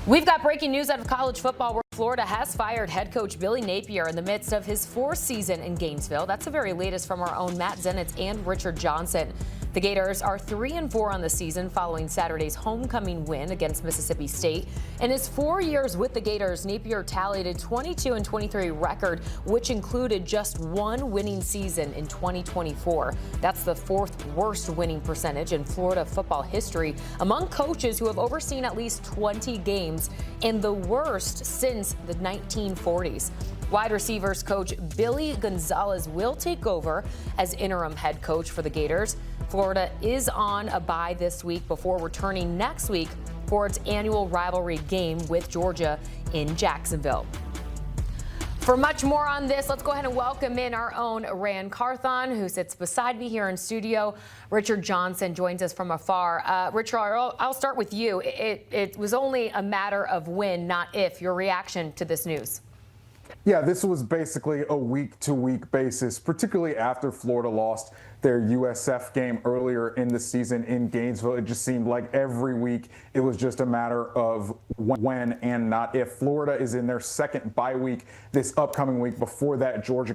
We've got breaking news out of college football where Florida has fired head coach Billy Napier in the midst of his fourth season in Gainesville. That's the very latest from our own Matt Zenitz and Richard Johnson. The Gators are 3-4 on the season following Saturday's homecoming win against Mississippi State. In his 4 years with the Gators, Napier tallied a 22-23 record, which included just one winning season in 2024. That's the fourth worst winning percentage in Florida football history among coaches who have overseen at least 20 games, and the worst since the 1940s. Wide receivers coach Billy Gonzalez will take over as interim head coach for the Gators. Florida is on a bye this week before returning next week for its annual rivalry game with Georgia in Jacksonville. For much more on this, let's go ahead and welcome in our own Rand Carthon, who sits beside me here in studio. Richard Johnson joins us from afar. Richard, I'll start with you. It was only a matter of when, not if. Your reaction to this news? Yeah, this was basically a week-to-week basis, particularly after Florida lost their USF game earlier in the season in Gainesville. It just seemed like every week it was just a matter of when and not if. Florida is in their second bye week this upcoming week before that Georgia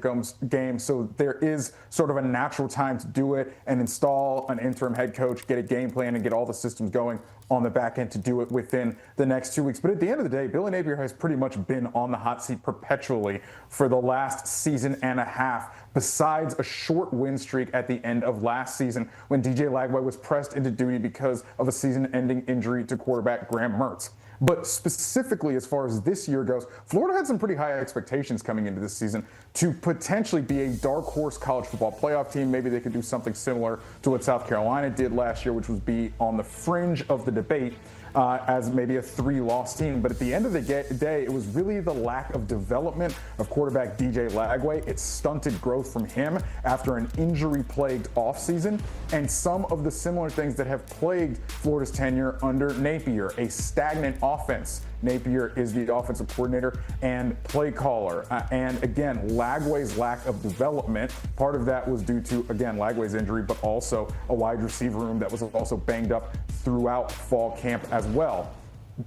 game. So there is sort of a natural time to do it and install an interim head coach, get a game plan, and get all the systems going on the back end to do it within the next 2 weeks. But at the end of the day, Billy Napier has pretty much been on the hot seat perpetually for the last season and a half, besides a short win streak at the end of last season when DJ Lagway was pressed into duty because of a season-ending injury to quarterback Graham Mertz. But specifically, as far as this year goes, Florida had some pretty high expectations coming into this season to potentially be a dark horse college football playoff team. Maybe they could do something similar to what South Carolina did last year, which was be on the fringe of the debate as maybe a 3-loss team. But at the end of the day, it was really the lack of development of quarterback DJ Lagway. It stunted growth from him after an injury-plagued offseason, and some of the similar things that have plagued Florida's tenure under Napier, a stagnant offense. Napier is the offensive coordinator and play caller. And again, Lagway's lack of development, part of that was due to, again, Lagway's injury, but also a wide receiver room that was also banged up throughout fall camp as well.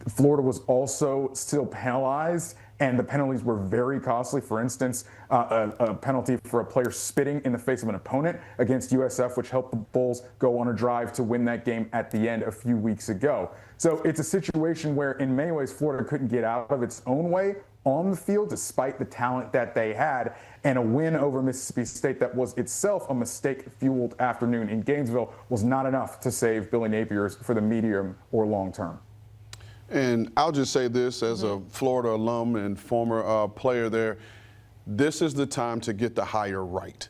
Florida was also still penalized, and the penalties were very costly. For instance, a penalty for a player spitting in the face of an opponent against USF, which helped the Bulls go on a drive to win that game at the end a few weeks ago. So it's a situation where, in many ways, Florida couldn't get out of its own way on the field, despite the talent that they had, and a win over Mississippi State that was itself a mistake-fueled afternoon in Gainesville was not enough to save Billy Napier for the medium or long term. And I'll just say this as a Florida alum and former player there, this is the time to get the hire right.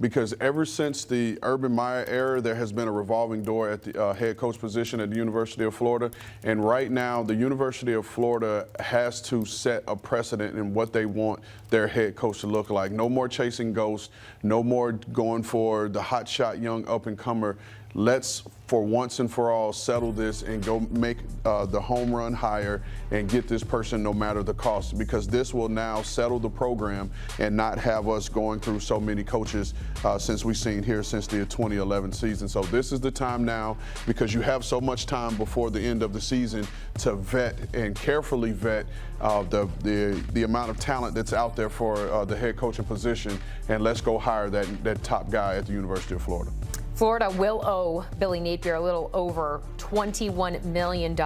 Because ever since the Urban Meyer era, there has been a revolving door at the head coach position at the University of Florida. And right now, the University of Florida has to set a precedent in what they want their head coach to look like. No more chasing ghosts, no more going for the hotshot young up-and-comer. Let's, for once and for all, settle this and go make the home run hire and get this person no matter the cost, because this will now settle the program and not have us going through so many coaches since we've seen here since the 2011 season. So this is the time now, because you have so much time before the end of the season to vet and carefully vet the amount of talent that's out there for the head coaching position, and let's go hire that top guy at the University of Florida. Florida will owe Billy Napier a little over $21 million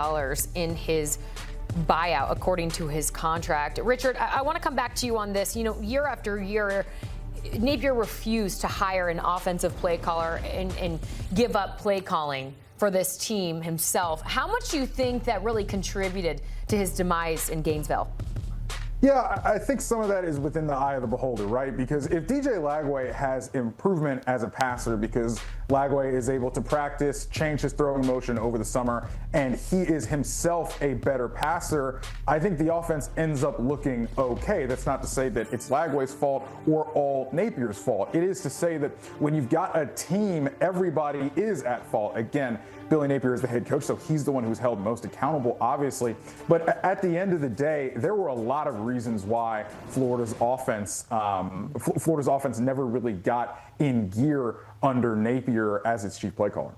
in his buyout, according to his contract. Richard, I want to come back to you on this. You know, year after year, Napier refused to hire an offensive play caller and give up play calling for this team himself. How much do you think that really contributed to his demise in Gainesville? Yeah, I think some of that is within the eye of the beholder, right? Because if DJ Lagway has improvement as a passer, because Lagway is able to practice, change his throwing motion over the summer, and he is himself a better passer, I think the offense ends up looking okay. That's not to say that it's Lagway's fault or all Napier's fault. It is to say that when you've got a team, everybody is at fault. Again, Billy Napier is the head coach, so he's the one who's held most accountable, obviously. But at the end of the day, there were a lot of reasons why Florida's offense never really got in gear under Napier as its chief play caller.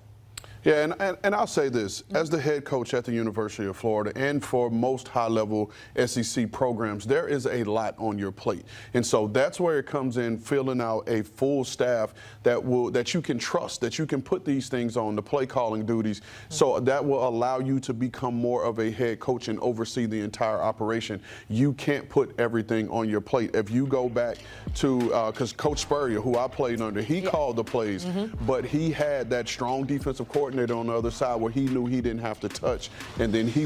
Yeah, and I'll say this, as the head coach at the University of Florida and for most high-level SEC programs, there is a lot on your plate. And so that's where it comes in, filling out a full staff that you can trust, that you can put these things on, the play calling duties. So that will allow you to become more of a head coach and oversee the entire operation. You can't put everything on your plate. If you go back to, because Coach Spurrier, who I played under, he called the plays, but he had that strong defensive coordinator on the other side where he knew he didn't have to touch, and then he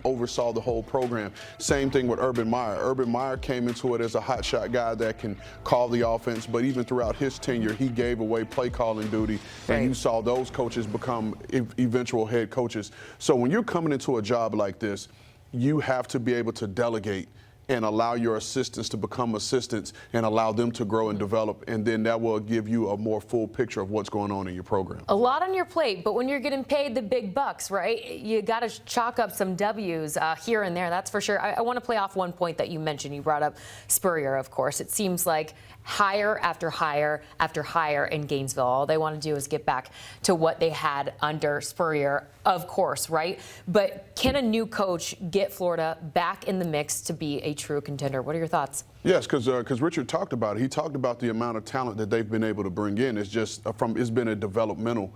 oversaw the whole program. Same thing with Urban Meyer. Urban Meyer came into it as a hotshot guy that can call the offense, but even throughout his tenure, he gave away play calling duty, and you saw those coaches become eventual head coaches. So when you're coming into a job like this, you have to be able to delegate and allow your assistants to become assistants and allow them to grow and develop, and then that will give you a more full picture of what's going on in your program. A lot on your plate, but when you're getting paid the big bucks, right, you got to chalk up some W's here and there, that's for sure. I want to play off one point that you mentioned. You brought up Spurrier, of course. It seems like hire after hire after hire in Gainesville. All they want to do is get back to what they had under Spurrier, of course, right? But can a new coach get Florida back in the mix to be a true contender? What are your thoughts? Yes, because Richard talked about it. He talked about the amount of talent that they've been able to bring in. It's just it's been a developmental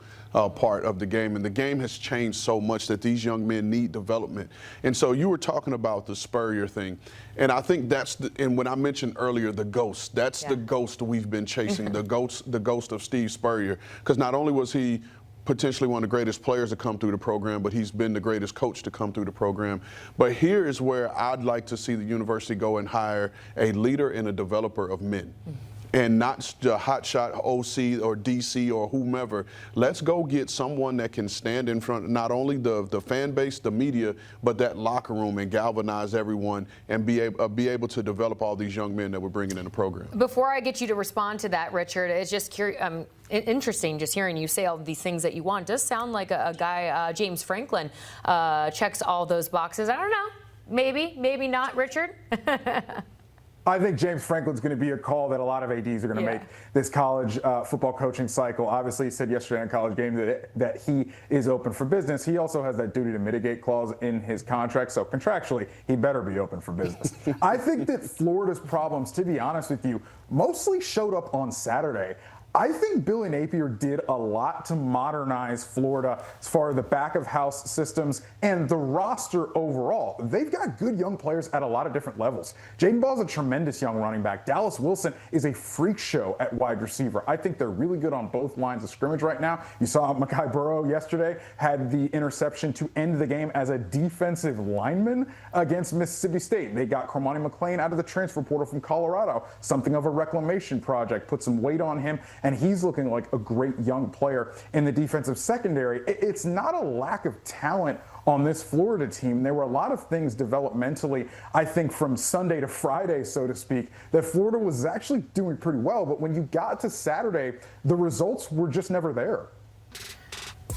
part of the game, and the game has changed so much that these young men need development. And so you were talking about the Spurrier thing, and I think and when I mentioned earlier the ghost, that's the ghost we've been chasing, the ghost of Steve Spurrier, because not only was he potentially one of the greatest players to come through the program, but he's been the greatest coach to come through the program. But here is where I'd like to see the university go and hire a leader and a developer of men. And not the hotshot OC or DC or whomever. Let's go get someone that can stand in front of not only the fan base, the media, but that locker room and galvanize everyone and be able to develop all these young men that we're bringing in the program. Before I get you to respond to that, Richard, it's just interesting just hearing you say all of these things that you want. It does sound like a guy, James Franklin, checks all those boxes. I don't know. Maybe not, Richard. I think James Franklin's going to be a call that a lot of ADs are going to make this college football coaching cycle. Obviously, he said yesterday on College Game that he is open for business. He also has that duty to mitigate clause in his contract, so contractually, he better be open for business. I think that Florida's problems, to be honest with you, mostly showed up on Saturday. I think Billy Napier did a lot to modernize Florida as far as the back-of-house systems and the roster overall. They've got good young players at a lot of different levels. Jaden Ball's a tremendous young running back. Dallas Wilson is a freak show at wide receiver. I think they're really good on both lines of scrimmage right now. You saw Mekhi Burrow yesterday had the interception to end the game as a defensive lineman against Mississippi State. They got Cormani McClain out of the transfer portal from Colorado, something of a reclamation project, put some weight on him, and he's looking like a great young player in the defensive secondary. It's not a lack of talent on this Florida team. There were a lot of things developmentally, I think, from Sunday to Friday, so to speak, that Florida was actually doing pretty well. But when you got to Saturday, the results were just never there.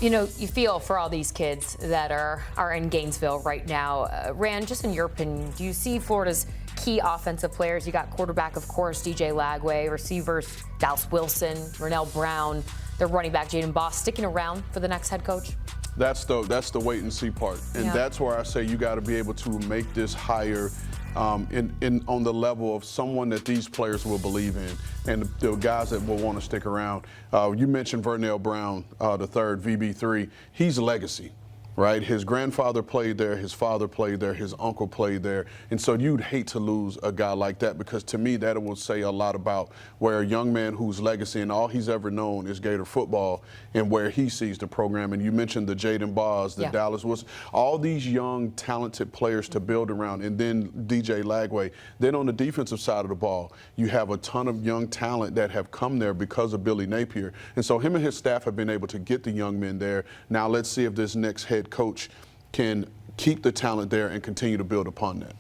You know, you feel for all these kids that are in Gainesville right now. Rand, just in your opinion, do you see Florida's key offensive players? You got quarterback, of course, DJ Lagway, receivers, Dallas Wilson, Rennell Brown, their running back, Jaden Boss, sticking around for the next head coach? That's the wait and see part. And that's where I say you got to be able to make this hire on the level of someone that these players will believe in and the guys that will want to stick around. You mentioned Rennell Brown, the third, VB3. He's a legacy. Right? His grandfather played there, his father played there, his uncle played there. And so you'd hate to lose a guy like that, because to me that will say a lot about where a young man whose legacy and all he's ever known is Gator football and where he sees the program. And you mentioned the Jaden Boss, the Dallas Wilson, all these young talented players to build around, and then DJ Lagway. Then on the defensive side of the ball, you have a ton of young talent that have come there because of Billy Napier. And so him and his staff have been able to get the young men there. Now let's see if this next head coach can keep the talent there and continue to build upon that.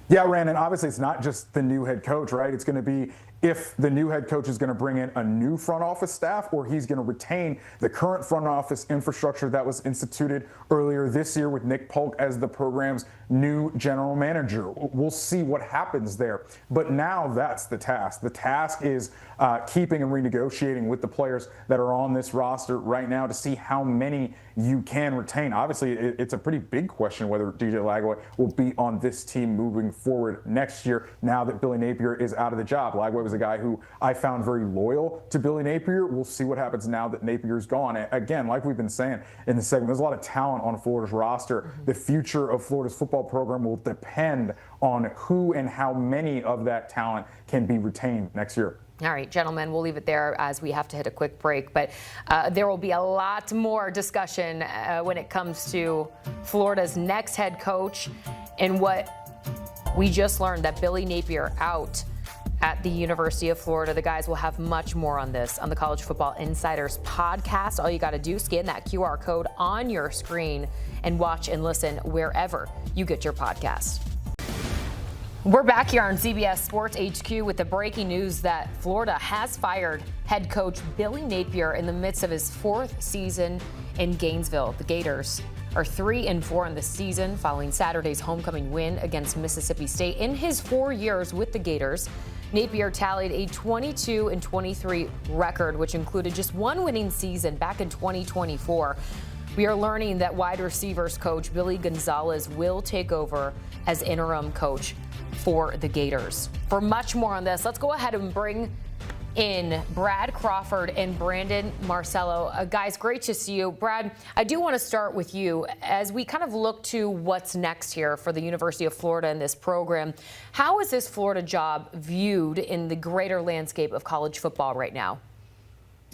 Yeah, Rand, and obviously it's not just the new head coach, right? It's going to be if the new head coach is going to bring in a new front office staff or he's going to retain the current front office infrastructure that was instituted earlier this year with Nick Polk as the program's new general manager. We'll see what happens there. But now that's the task. The task is keeping and renegotiating with the players that are on this roster right now to see how many you can retain. Obviously, it's a pretty big question whether DJ Lagway will be on this team moving forward next year now that Billy Napier is out of the job. Lagway was a guy who I found very loyal to Billy Napier. We'll see what happens now that Napier's gone. Again, like we've been saying in the segment, there's a lot of talent on Florida's roster. The future of Florida's football program will depend on who and how many of that talent can be retained next year. All right, gentlemen, we'll leave it there as we have to hit a quick break. But there will be a lot more discussion when it comes to Florida's next head coach and what we just learned that Billy Napier out at the University of Florida. The guys will have much more on this on the College Football Insiders podcast. All you got to do is scan that QR code on your screen and watch and listen wherever you get your podcast. We're back here on CBS Sports HQ with the breaking news that Florida has fired head coach Billy Napier in the midst of his fourth season in Gainesville. The Gators are 3-4 in the season following Saturday's homecoming win against Mississippi State. In his 4 years with the Gators, Napier tallied a 22-23 record, which included just one winning season back in 2024. We are learning that wide receivers coach Billy Gonzalez will take over as interim coach for the Gators. For much more on this, let's go ahead and bring in Brad Crawford and Brandon Marcello. Guys, great to see you. Brad, I do want to start with you as we kind of look to what's next here for the University of Florida in this program. How is this Florida job viewed in the greater landscape of college football right now?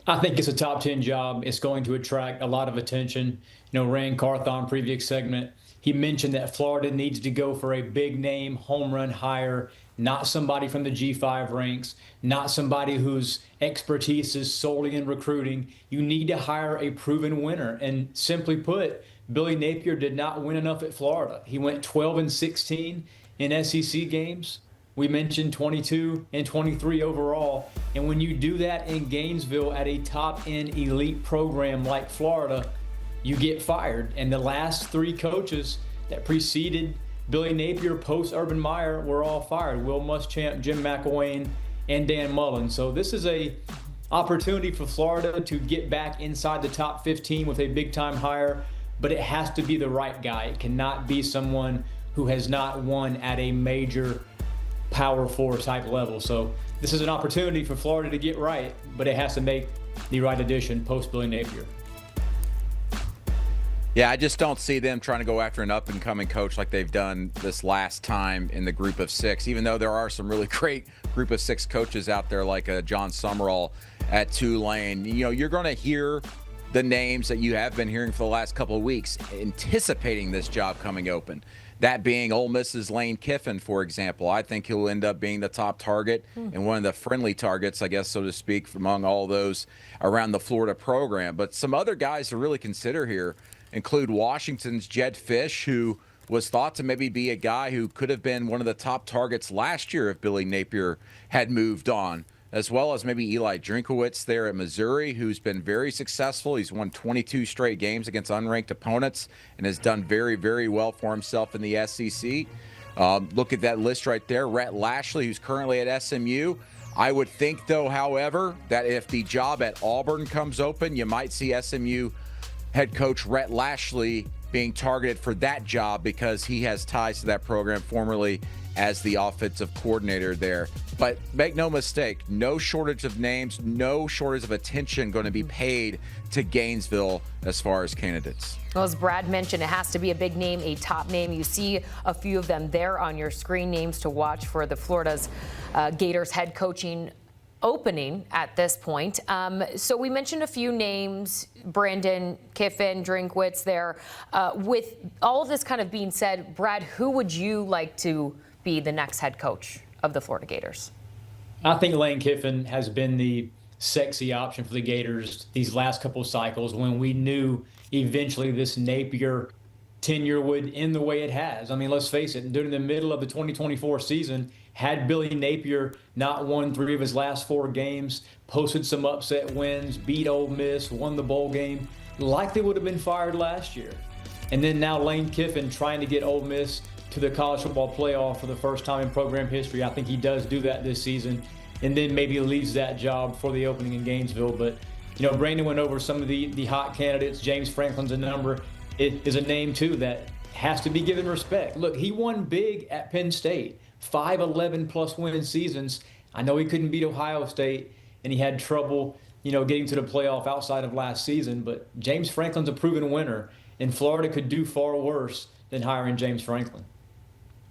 I think it's a top 10 job. It's going to attract a lot of attention. You know, Rand Carthon, previous segment, he mentioned that Florida needs to go for a big name home run hire, not somebody from the G5 ranks, not somebody whose expertise is solely in recruiting. You need to hire a proven winner. And simply put, Billy Napier did not win enough at Florida. He went 12-16 in SEC games. We mentioned 22-23 overall. And when you do that in Gainesville at a top-end elite program like Florida, you get fired. And the last three coaches that preceded Billy Napier post Urban Meyer were all fired. Will Muschamp, Jim McElwain, and Dan Mullen. So this is a opportunity for Florida to get back inside the top 15 with a big-time hire, but it has to be the right guy. It cannot be someone who has not won at a major Power 4 type level. So this is an opportunity for Florida to get right, but it has to make the right addition post Billy Napier. Yeah, I just don't see them trying to go after an up-and-coming coach like they've done this last time in the group of six, even though there are some really great group of six coaches out there like John Summerall at Tulane. You know, you're going to hear the names that you have been hearing for the last couple of weeks, anticipating this job coming open. That being Ole Miss's Lane Kiffin, for example. I think he'll end up being the top target and one of the friendly targets, I guess, so to speak, among all those around the Florida program. But some other guys to really consider here include Washington's Jed Fish, who was thought to maybe be a guy who could have been one of the top targets last year if Billy Napier had moved on, as well as maybe Eli Drinkowitz there at Missouri, who's been very successful. He's won 22 straight games against unranked opponents and has done very, very well for himself in the SEC. Look at that list right there. Rhett Lashley, who's currently at SMU. I would think, though, however, that if the job at Auburn comes open, you might see SMU head coach Rhett Lashley being targeted for that job because he has ties to that program formerly as the offensive coordinator there. But make no mistake, no shortage of names, no shortage of attention going to be paid to Gainesville as far as candidates. Well, as Brad mentioned, it has to be a big name, a top name. You see a few of them there on your screen, names to watch for the Florida's Gators head coaching opening at this point. So we mentioned a few names, Brandon, Kiffin, Drinkwitz there. With all of this kind of being said, Brad, who would you like to be the next head coach of the Florida Gators? I think Lane Kiffin has been the sexy option for the Gators these last couple of cycles when we knew eventually this Napier tenure would end the way it has. I mean, let's face it, during the middle of the 2024 season, had Billy Napier not won 3 of his last 4 games, posted some upset wins, beat Ole Miss, won the bowl game, likely would have been fired last year. And then now Lane Kiffin trying to get Ole Miss to the college football playoff for the first time in program history. I think he does do that this season, and then maybe leaves that job for the opening in Gainesville. But, you know, Brandon went over some of the hot candidates. James Franklin's a number. It is a name, too, that has to be given respect. Look, he won big at Penn State, 5 11-plus win seasons. I know he couldn't beat Ohio State, and he had trouble, you know, getting to the playoff outside of last season. But James Franklin's a proven winner, and Florida could do far worse than hiring James Franklin.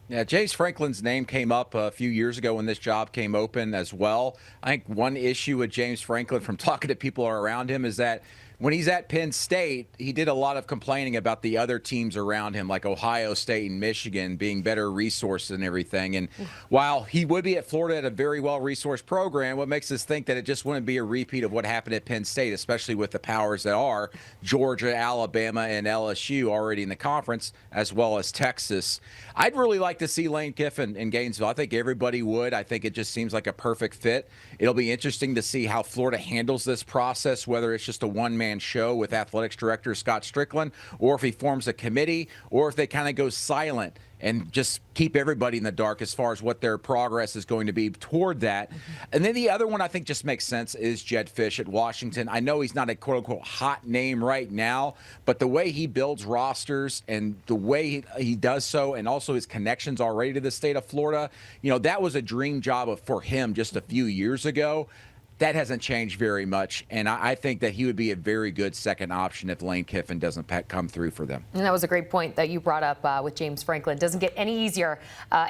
Yeah, James Franklin's name came up a few years ago when this job came open as well. I think one issue with James Franklin from talking to people around him is that when he's at Penn State, he did a lot of complaining about the other teams around him, like Ohio State and Michigan, being better resourced and everything. And while he would be at Florida at a very well-resourced program, what makes us think that it just wouldn't be a repeat of what happened at Penn State, especially with the powers that are, Georgia, Alabama, and LSU already in the conference, as well as Texas. I'd really like to see Lane Kiffin in Gainesville. I think everybody would. I think it just seems like a perfect fit. It'll be interesting to see how Florida handles this process, whether it's just a one-man show with athletics director Scott Strickland, or if he forms a committee, or if they kind of go silent and just keep everybody in the dark as far as what their progress is going to be toward that. And then the other one I think just makes sense is Jedd Fisch at Washington. I know he's not a quote-unquote hot name right now, but the way he builds rosters and the way he does so, and also his connections already to the state of Florida, you know, that was a dream job for him just a few years ago. That hasn't changed very much, and I think that he would be a very good second option if Lane Kiffin doesn't come through for them. And that was a great point that you brought up with James Franklin. Doesn't get any easier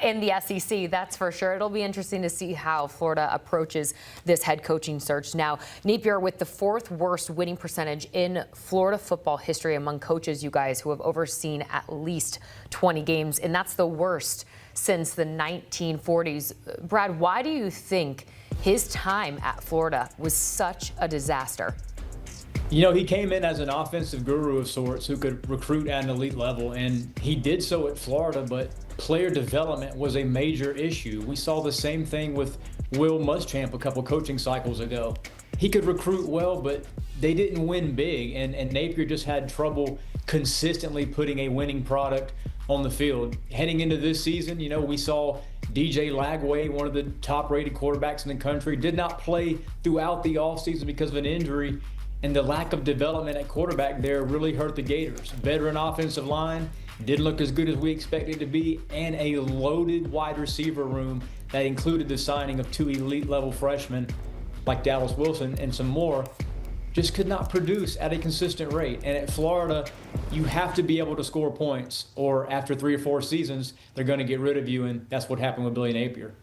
in the SEC, that's for sure. It'll be interesting to see how Florida approaches this head coaching search. Now, Napier with the 4th worst winning percentage in Florida football history among coaches, you guys, who have overseen at least 20 games, and that's the worst since the 1940s. Brad, why do you think his time at Florida was such a disaster? You know, he came in as an offensive guru of sorts who could recruit at an elite level, and he did so at Florida, but player development was a major issue. We saw the same thing with Will Muschamp a couple coaching cycles ago. He could recruit well, but they didn't win big, and Napier just had trouble consistently putting a winning product on the field. Heading into this season, you know, we saw DJ Lagway, one of the top-rated quarterbacks in the country, did not play throughout the offseason because of an injury, and the lack of development at quarterback there really hurt the Gators. Veteran offensive line didn't look as good as we expected it to be, and a loaded wide receiver room that included the signing of 2 elite-level freshmen like Dallas Wilson and some more, just could not produce at a consistent rate. And at Florida, you have to be able to score points, or after 3 or 4 seasons, they're going to get rid of you, and that's what happened with Billy Napier.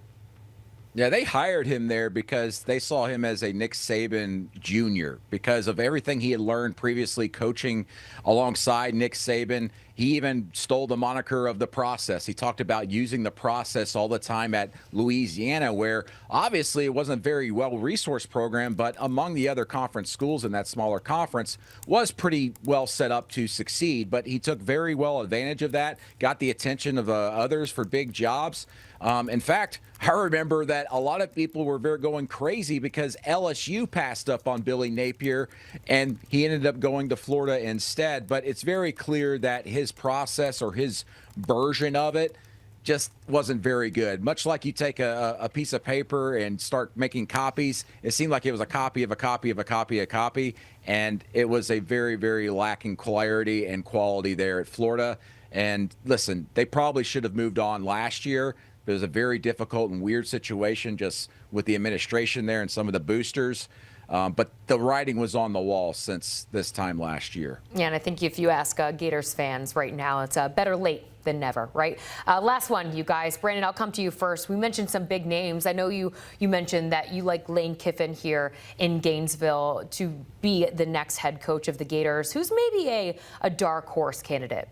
Yeah, they hired him there because they saw him as a Nick Saban Jr. because of everything he had learned previously coaching alongside Nick Saban. He even stole the moniker of the process. He talked about using the process all the time at Louisiana, where obviously it wasn't a very well-resourced program, but among the other conference schools in that smaller conference was pretty well set up to succeed. But he took very well advantage of that, got the attention of others for big jobs. In fact, I remember that a lot of people were going crazy because LSU passed up on Billy Napier, and he ended up going to Florida instead. But it's very clear that his process, or his version of it, just wasn't very good. Much like you take a piece of paper and start making copies, it seemed like it was a copy of a copy of a copy of a copy, and it was a very, very lacking clarity and quality there at Florida. And listen, they probably should have moved on last year. It was a very difficult and weird situation just with the administration there and some of the boosters. But the writing was on the wall since this time last year. Yeah, and I think if you ask Gators fans right now, it's better late than never, right? Last one, you guys. Brandon, I'll come to you first. We mentioned some big names. I know you mentioned that you like Lane Kiffin here in Gainesville to be the next head coach of the Gators. Who's maybe a dark horse candidate?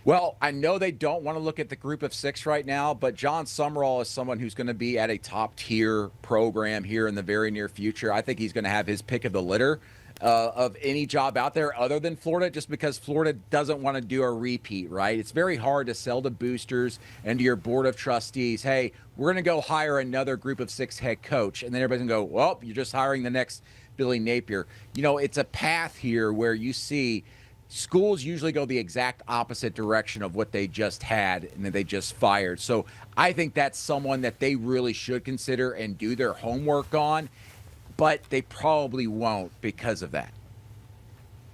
Well, I know they don't want to look at the group of 6 right now, but John Summerall is someone who's going to be at a top-tier program here in the very near future. I think he's going to have his pick of the litter of any job out there other than Florida, just because Florida doesn't want to do a repeat, right? It's very hard to sell to boosters and to your board of trustees, hey, we're going to go hire another group of 6 head coach. And then everybody's going to go, well, you're just hiring the next Billy Napier. It's a path here where you see schools usually go the exact opposite direction of what they just had and that they just fired. So I think that's someone that they really should consider and do their homework on, but they probably won't because of that.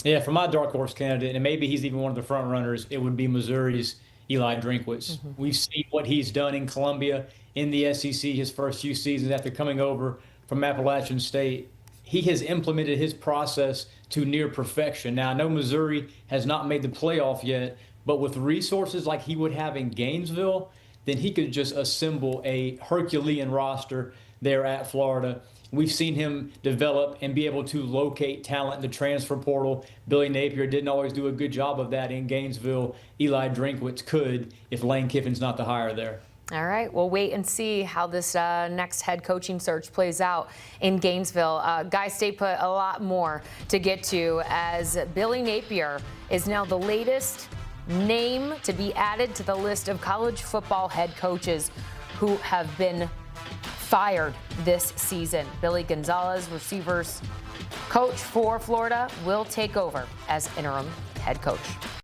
Yeah, for my dark horse candidate, and maybe he's even one of the front runners, it would be Missouri's Eli Drinkwitz. Mm-hmm. We've seen what he's done in Columbia, in the SEC, his first few seasons after coming over from Appalachian State. He has implemented his process to near perfection. Now, I know Missouri has not made the playoff yet, but with resources like he would have in Gainesville, then he could just assemble a Herculean roster there at Florida. We've seen him develop and be able to locate talent in the transfer portal. Billy Napier didn't always do a good job of that in Gainesville. Eli Drinkwitz could if Lane Kiffin's not the hire there. All right, we'll wait and see how this next head coaching search plays out in Gainesville. Guys, stay put, a lot more to get to, as Billy Napier is now the latest name to be added to the list of college football head coaches who have been fired this season. Billy Gonzalez, receivers coach for Florida, will take over as interim head coach.